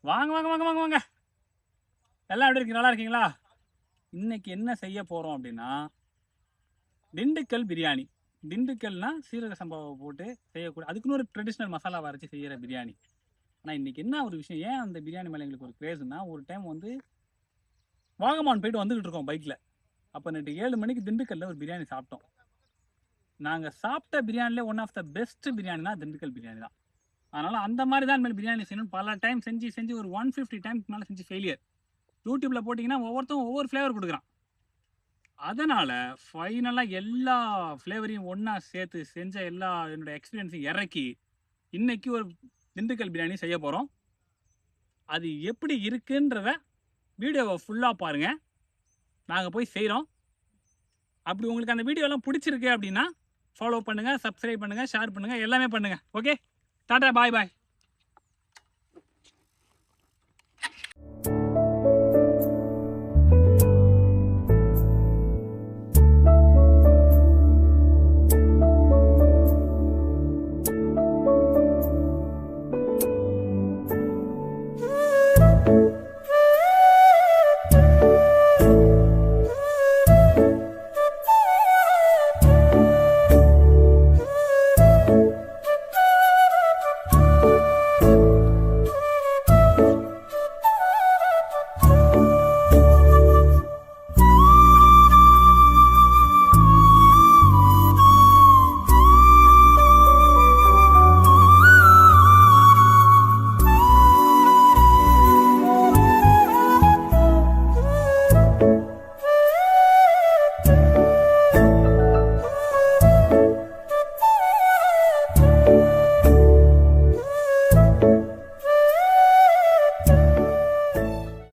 வாங்க வாங்க வாங்க வாங்க வாங்க. எல்லாம் எப்படி இருக்கு? நல்லா இருக்கீங்களா? இன்னைக்கு என்ன செய்ய போறோம் அப்படின்னா, திண்டுக்கல் பிரியாணி. திண்டுக்கல்னா சீரக சம்பாவை போட்டு செய்யக்கூடிய அதுக்குன்னு ஒரு ட்ரெடிஷ்னல் மசாலாவை அரைச்சு செய்யற பிரியாணி. ஆனா இன்னைக்கு என்ன ஒரு விஷயம், ஏன் அந்த பிரியாணி மேல எங்களுக்கு ஒரு கிரேஸ்னா, ஒரு டைம் வந்து வாகமான் போயிட்டு வந்துகிட்டு இருக்கோம் பைக்ல. அப்ப நைட்டு 7 மணிக்கு திண்டுக்கல்ல ஒரு பிரியாணி சாப்பிட்டோம். நாங்க சாப்பிட்ட பிரியாணிலே ஒன் ஆஃப் த பெஸ்ட் பிரியாணினா திண்டுக்கல் பிரியாணி தான். அதனால அந்த மாதிரி தான் இனிமேல் பிரியாணி செய்யணும். பல டைம் செஞ்சு செஞ்சு ஒரு 150 டைம்க்கு மேல செஞ்சு ஃபெயிலியர். யூடியூப்ல போட்டீங்கன்னா ஒவ்வொருத்தரும் ஒவ்வொரு ஃப்ளேவர் கொடுக்குறான். அதனால ஃபைனலா எல்லா ஃப்ளேவரையும் ஒண்ணா சேர்த்து செஞ்ச எல்லா என்னோட எக்ஸ்பீரியன்ஸையும் இறக்கி இன்னைக்கு ஒரு திண்டுக்கல் பிரியாணி செய்ய போறோம். அது எப்படி இருக்குன்றத வீடியோவை ஃபுல்லா பாருங்க. நாங்க போய் செய்றோம். அப்படி உங்களுக்கு அந்த வீடியோ எல்லாம் பிடிச்சிருக்கு அப்படின்னா ஃபாலோ பண்ணுங்க, சப்ஸ்கிரைப் பண்ணுங்க, ஷேர் பண்ணுங்க, எல்லாமே பண்ணுங்க. ஓகே, டாடா, பாய் பாய்.